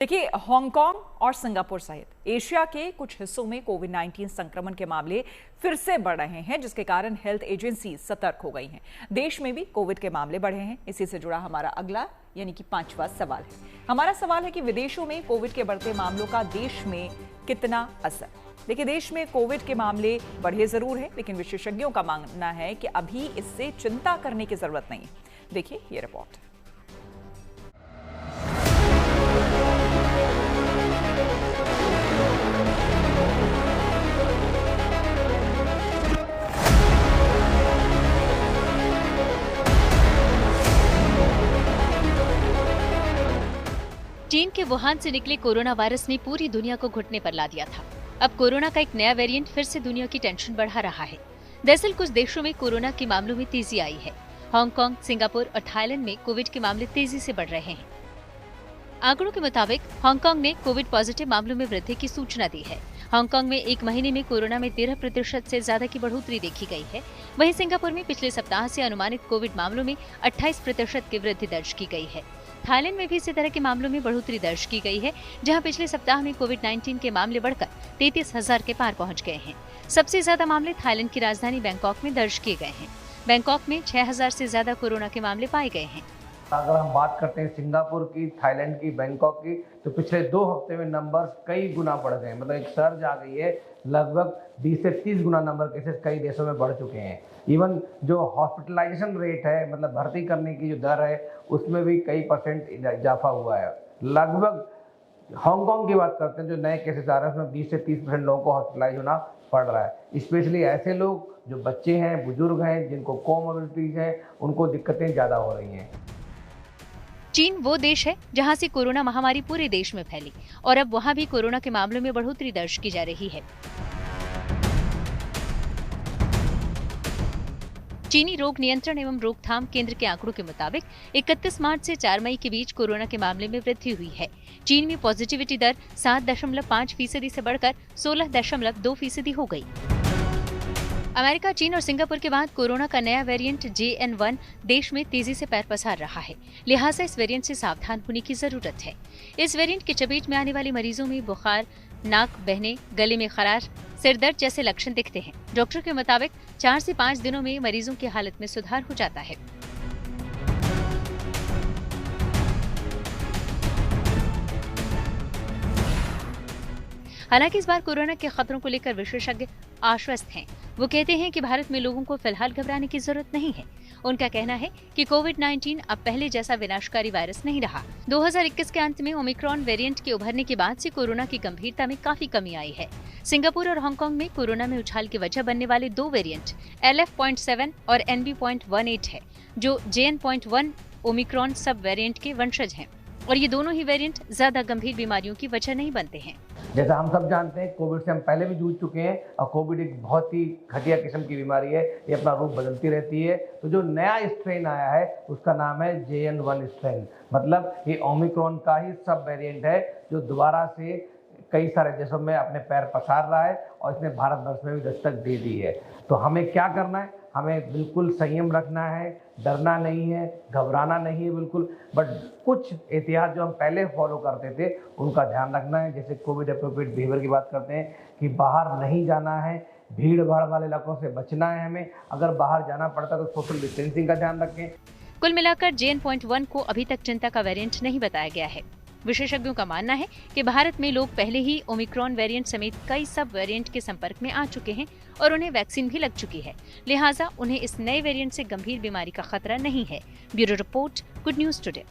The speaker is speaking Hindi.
देखिए, हांगकांग और सिंगापुर सहित एशिया के कुछ हिस्सों में कोविड-19 संक्रमण के मामले फिर से बढ़ रहे हैं, जिसके कारण हेल्थ एजेंसी सतर्क हो गई हैं। देश में भी कोविड के मामले बढ़े हैं। इसी से जुड़ा हमारा अगला यानी कि 5वां सवाल है। हमारा सवाल है कि विदेशों में कोविड के बढ़ते मामलों का देश में कितना असर। देखिए, देश में कोविड के मामले बढ़े जरूर हैं, लेकिन विशेषज्ञों का मानना है कि अभी इससे चिंता करने की जरूरत नहीं है। देखिए ये रिपोर्ट। चीन के वुहान से निकले कोरोना वायरस ने पूरी दुनिया को घुटने पर ला दिया था। अब कोरोना का एक नया वेरिएंट फिर से दुनिया की टेंशन बढ़ा रहा है। दरअसल कुछ देशों में कोरोना के मामलों में तेजी आई है। हांगकांग, सिंगापुर और थाईलैंड में कोविड के मामले तेजी से बढ़ रहे हैं। आंकड़ों के मुताबिक हांगकांग ने कोविड पॉजिटिव मामलों में वृद्धि की सूचना दी है। हांगकांग में एक महीने में कोरोना में 13% से ज्यादा की बढ़ोतरी देखी गई है। वहीं सिंगापुर में पिछले सप्ताह से अनुमानित कोविड मामलों में 28% की वृद्धि दर्ज की गई है। थाईलैंड में भी इसी तरह के मामलों में बढ़ोतरी दर्ज की गई है, जहां पिछले सप्ताह में कोविड-19 के मामले बढ़कर 33,000 के पार पहुंच गए हैं। सबसे ज्यादा मामले थाईलैंड की राजधानी बैंकॉक में दर्ज किए गए हैं। बैंकॉक में 6,000 से ज्यादा कोरोना के मामले पाए गए हैं। अगर हम बात करते हैं सिंगापुर की, थाईलैंड की, बैंकॉक की, तो पिछले 2 हफ्ते में नंबर कई गुना बढ़ गए। मतलब एक सर्ज आ गई है। लगभग 20 से 30 गुना नंबर केसेस कई देशों में बढ़ चुके हैं। इवन जो हॉस्पिटलाइजेशन रेट है, मतलब भर्ती करने की जो दर है, उसमें भी कई परसेंट इजाफा हुआ है। लगभग हांगकांग की बात करते हैं, जो नए केसेस आ रहे हैं उसमें 20 से 30% लोगों को हॉस्पिटलाइज होना पड़ रहा है। स्पेशली ऐसे लोग जो बच्चे हैं, बुजुर्ग हैं, जिनको कोमोर्बिडिटीज हैं, उनको दिक्कतें ज़्यादा हो रही हैं। चीन वो देश है जहां से कोरोना महामारी पूरे देश में फैली और अब वहां भी कोरोना के मामलों में बढ़ोतरी दर्ज की जा रही है। चीनी रोग नियंत्रण एवं रोकथाम केंद्र के आंकड़ों के मुताबिक 31 मार्च से 4 मई के बीच कोरोना के मामले में वृद्धि हुई है। चीन में पॉजिटिविटी दर 7.5% से बढ़कर 16.2% हो गई। अमेरिका, चीन और सिंगापुर के बाद कोरोना का नया वेरिएंट JN1 देश में तेजी से पैर पसार रहा है। लिहाजा इस वेरिएंट से सावधान होने की जरूरत है। इस वेरिएंट की चपेट में आने वाले मरीजों में बुखार, नाक बहने, गले में खराश, सिर दर्द जैसे लक्षण दिखते हैं। डॉक्टर के मुताबिक 4 से 5 दिनों में मरीजों की हालत में सुधार हो जाता है। हालांकि इस बार कोरोना के खतरों को लेकर विशेषज्ञ आश्वस्त हैं। वो कहते हैं कि भारत में लोगों को फिलहाल घबराने की जरूरत नहीं है। उनका कहना है कि कोविड-19 अब पहले जैसा विनाशकारी वायरस नहीं रहा। 2021 के अंत में ओमिक्रॉन वेरिएंट के उभरने के बाद से कोरोना की गंभीरता में काफी कमी आई है। सिंगापुर और हांगकांग में कोरोना में उछाल की वजह बनने वाले 2 वेरिएंट LF.7 और NB.18 है, जो JN.1 ओमिक्रॉन सब वेरिएंट के वंशज हैं और ये दोनों ही वेरिएंट ज्यादा गंभीर बीमारियों की वजह नहीं बनते हैं। जैसा हम सब जानते हैं, कोविड से हम पहले भी जूझ चुके हैं और कोविड एक बहुत ही घटिया किस्म की बीमारी है। ये अपना रूप बदलती रहती है। तो जो नया स्ट्रेन आया है उसका नाम है JN1 स्ट्रेन। मतलब ये ओमिक्रॉन का ही सब वेरिएंट है, जो दोबारा से कई सारे देशों में अपने पैर पसार रहा है और इसने भारतवर्ष में भी दस्तक दे दी है। तो हमें क्या करना है? हमें बिल्कुल संयम रखना है, डरना नहीं है, घबराना नहीं है बिल्कुल। बट कुछ एहतियात जो हम पहले फॉलो करते थे उनका ध्यान रखना है। जैसे कोविड एप्रोप्रिएट बिहेवियर की बात करते हैं कि बाहर नहीं जाना है, भीड़ भाड़ वाले इलाकों से बचना है हमें। अगर बाहर जाना पड़ता है तो सोशल डिस्टेंसिंग का ध्यान रखें। कुल मिलाकर JN.1 को अभी तक चिंता का वेरिएंट नहीं बताया गया है। विशेषज्ञों का मानना है कि भारत में लोग पहले ही ओमिक्रॉन वेरिएंट समेत कई सब वेरिएंट के संपर्क में आ चुके हैं और उन्हें वैक्सीन भी लग चुकी है। लिहाजा उन्हें इस नए वेरिएंट से गंभीर बीमारी का खतरा नहीं है। Bureau report, good news today.